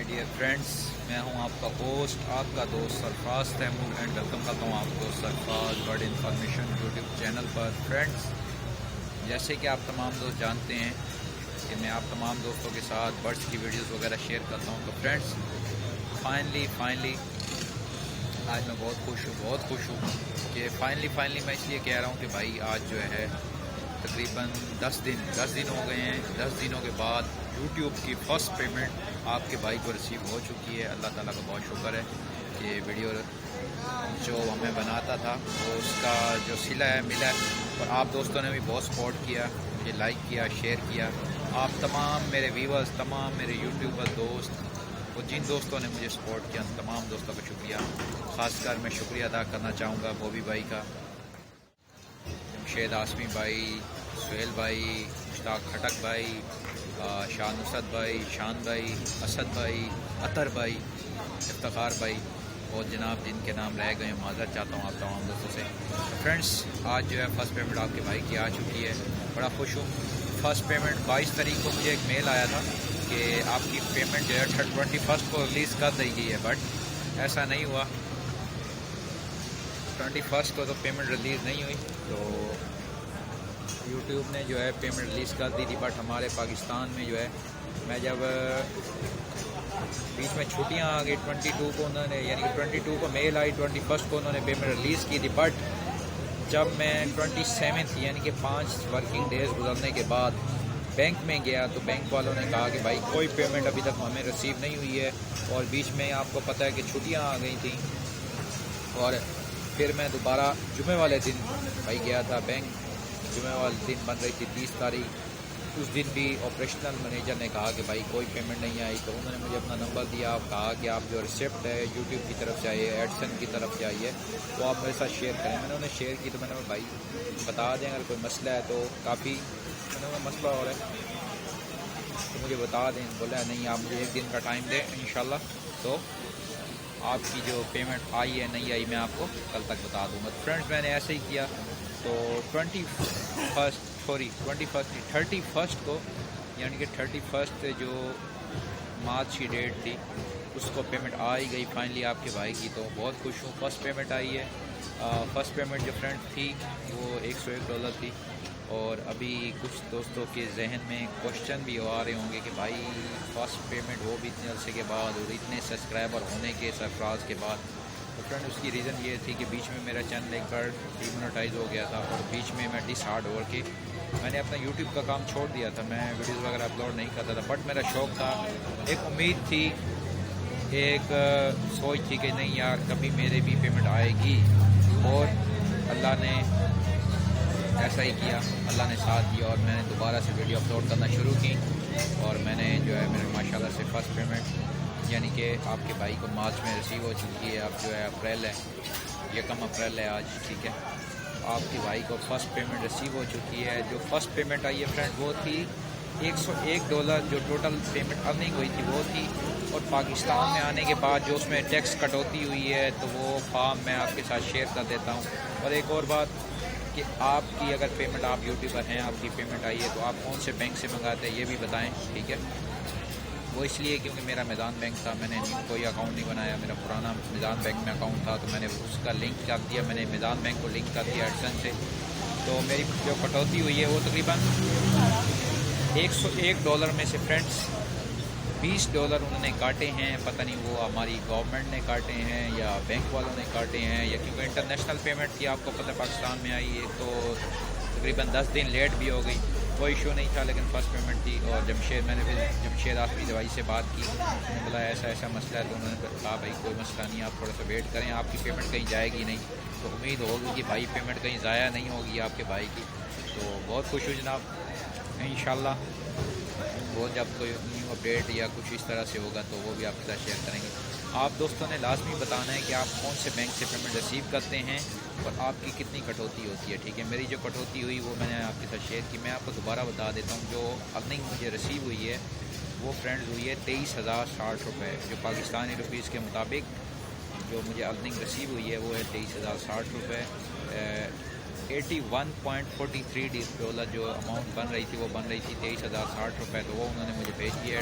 Dear friends, میں ہوں آپ کا ہوسٹ، آپ کا دوست سرفراز تیمور، اینڈ ویلکم کرتا ہوں آپ کو سرفراز برڈ انفارمیشن یوٹیوب چینل پر۔ فرینڈس، جیسے کہ آپ تمام دوست جانتے ہیں کہ میں آپ تمام دوستوں کے ساتھ برڈس کی ویڈیوز وغیرہ شیئر کرتا ہوں، تو فرینڈس فائنلی آج میں بہت خوش ہوں کہ فائنلی میں اس لیے کہہ رہا ہوں کہ بھائی آج جو ہے تقریباً 10 دن ہو گئے ہیں۔ 10 دنوں کے بعد یوٹیوب کی فرسٹ پیمنٹ آپ کے بھائی کو رسیو ہو چکی ہے۔ اللہ تعالیٰ کا بہت شکر ہے کہ ویڈیو جو ہمیں بناتا تھا وہ اس کا جو صلہ ہے ملا ہے، اور آپ دوستوں نے بھی بہت سپورٹ کیا، مجھے لائک کیا، شیئر کیا۔ آپ تمام میرے ویورز، تمام میرے یوٹیوبر دوست اور جن دوستوں نے مجھے سپورٹ کیا، تمام دوستوں کا شکریہ۔ خاص کر میں شکریہ ادا کرنا چاہوں گا بوبی بھائی کا، شید آسمی بھائی، سہیل بھائی، مشتاق کھٹک بھائی، شاہ نصرت بھائی، شان بھائی، اسد بھائی، عطر بھائی، افتخار بھائی، اور جناب جن کے نام رہ گئے معذرت چاہتا ہوں آپ تمام دوستوں سے۔ فرینڈس، آج جو ہے فرسٹ پیمنٹ آپ کے بھائی کی آ چکی ہے، بڑا خوش ہوں۔ فرسٹ پیمنٹ 22 تاریخ کو مجھے ایک میل آیا تھا کہ آپ کی پیمنٹ جو ہے 21 کو ریلیز کر دی گئی ہے، بٹ ایسا نہیں ہوا۔ 21 کو تو پیمنٹ ریلیز نہیں ہوئی، تو یوٹیوب نے جو ہے پیمنٹ ریلیز کر دی تھی، بٹ ہمارے پاکستان میں جو ہے میں جب بیچ میں چھٹیاں آ گئی 22 کو انہوں نے، یعنی کہ 22 کو میل آئی، 21 کو انہوں نے پیمنٹ ریلیز کی تھی، بٹ جب میں 27 یعنی کہ 5 ورکنگ ڈیز گزرنے کے بعد بینک میں گیا تو بینک والوں نے کہا کہ بھائی کوئی پیمنٹ ابھی تک ہمیں رسیو نہیں ہوئی ہے، اور بیچ میں آپ کو پتہ ہے کہ چھٹیاں آ گئی تھیں، اور پھر میں دوبارہ جمعے والے دن بھائی گیا تھا بینک۔ جمعے والے دن بن رہی تھی 30 تاریخ، اس دن بھی آپریشنل مینیجر نے کہا کہ بھائی کوئی پیمنٹ نہیں آئی، تو انہوں نے مجھے اپنا نمبر دیا، آپ کہا کہ آپ جو ریسیپٹ ہے یوٹیوب کی طرف سے آئی ہے، ایڈسن کی طرف سے آئی ہے، تو آپ میرے ساتھ شیئر کریں۔ میں نے انہیں شیئر کی، تو میں نے کہا بھائی بتا دیں اگر کوئی مسئلہ ہے تو، کافی میں نے کہا مسئلہ ہو رہا ہے تو مجھے بتا دیں۔ بولا نہیں آپ مجھے 1 دن کا ٹائم دیں، انشاءاللہ تو آپ کی جو پیمنٹ آئی ہے نہیں آئی میں آپ کو کل تک بتا دوں گا۔ فرینڈس، میں نے ایسے ہی کیا، تو 31 کو، یعنی کہ 31 جو مارچ کی ڈیٹ تھی، اس کو پیمنٹ آ ہی گئی فائنلی آپ کے بھائی کی، تو بہت خوش ہوں۔ فرسٹ پیمنٹ آئی ہے۔ فرسٹ پیمنٹ جو فرینڈ تھی وہ $101 تھی، اور ابھی کچھ دوستوں کے ذہن میں کوشچن بھی آ رہے ہوں گے کہ بھائی فرسٹ پیمنٹ وہ بھی اتنے عرصے کے بعد اور اتنے سبسکرائبر ہونے کے سرفراز کے بعد، تو فرینڈ اس کی ریزن یہ تھی کہ بیچ میں میرا چینل ایک بار ڈی مونیٹائز ہو گیا تھا، اور بیچ میں ڈس ہارڈ ہو کے میں نے اپنا یوٹیوب کا کام چھوڑ دیا تھا، میں ویڈیوز وغیرہ اپلوڈ نہیں کرتا تھا، بٹ میرا شوق تھا، ایک امید تھی، ایک سوچ تھی کہ نہیں یار کبھی میرے بھی پیمنٹ آئے گی، اور اللہ نے ایسا ہی کیا، اللہ نے ساتھ دیا، اور میں نے دوبارہ سے ویڈیو اپلوڈ کرنا شروع کی، اور میں نے جو ہے میرے ماشاءاللہ سے فرسٹ پیمنٹ یعنی کہ آپ کے بھائی کو مارچ میں رسیو ہو چکی ہے۔ اب جو ہے اپریل ہے، 1 اپریل ہے آج، ٹھیک ہے، آپ کے بھائی کو فرسٹ پیمنٹ رسیو ہو چکی ہے۔ جو فرسٹ پیمنٹ آئی ہے فرینڈ وہ تھی $101، جو ٹوٹل پیمنٹ ارننگ ہوئی تھی وہ تھی، اور پاکستان میں آنے کے بعد جو اس میں ٹیکس کٹوتی ہوئی ہے تو وہ فارم میں آپ کے ساتھ شیئر کر دیتا ہوں۔ اور ایک اور بات کہ آپ کی اگر پیمنٹ، آپ یوٹیوبر ہیں، آپ کی پیمنٹ آئی ہے تو آپ کون سے بینک سے منگاتے ہیں یہ بھی بتائیں، ٹھیک ہے۔ وہ اس لیے کیونکہ میرا میدان بینک تھا، میں نے کوئی اکاؤنٹ نہیں بنایا، میرا پرانا میدان بینک میں اکاؤنٹ تھا، تو میں نے اس کا لنک کر دیا، میں نے میدان بینک کو لنک کر دیا ایڈسن سے، تو میری جو کٹوتی ہوئی ہے وہ تقریباً $101 میں سے فرینڈس $20 انہوں نے کاٹے ہیں، پتہ نہیں وہ ہماری گورنمنٹ نے کاٹے ہیں یا بینک والوں نے کاٹے ہیں، یا کیونکہ انٹرنیشنل پیمنٹ تھی، آپ کو پتہ پاکستان میں آئی ہے تو تقریباً 10 دن لیٹ بھی ہو گئی، کوئی ایشو نہیں تھا، لیکن فرسٹ پیمنٹ تھی۔ اور میں نے پھر جمشید آسمی دوائی سے بات کی، میں نے بولا ایسا مسئلہ ہے، تو انہوں نے کہا بھائی کوئی مسئلہ نہیں، آپ تھوڑا سا ویٹ کریں، آپ کی پیمنٹ کہیں جائے گی نہیں، تو امید ہوگی کہ بھائی پیمنٹ کہیں ضائع نہیں ہوگی آپ کے بھائی کی، تو بہت خوش ہوں جناب۔ انشاءاللہ وہ جب کوئی نیو اپڈیٹ یا کچھ اس طرح سے ہوگا تو وہ بھی آپ کے ساتھ شیئر کریں گے۔ آپ دوستوں نے لازمی بتانا ہے کہ آپ کون سے بینک سے پیمنٹ ریسیو کرتے ہیں اور آپ کی کتنی کٹوتی ہوتی ہے، ٹھیک ہے۔ میری جو کٹوتی ہوئی وہ میں نے آپ کے ساتھ شیئر کی، میں آپ کو دوبارہ بتا دیتا ہوں۔ جو ارننگ مجھے ریسیو ہوئی ہے وہ فرینڈز ہوئی ہے $23,060، جو پاکستانی روپیز کے مطابق جو مجھے ارننگ ریسیو ہوئی ہے وہ ہے $23,060۔ $81.43 جو اماؤنٹ بن رہی تھی وہ بن رہی تھی $23,060، تو وہ انہوں نے مجھے بھیجی ہے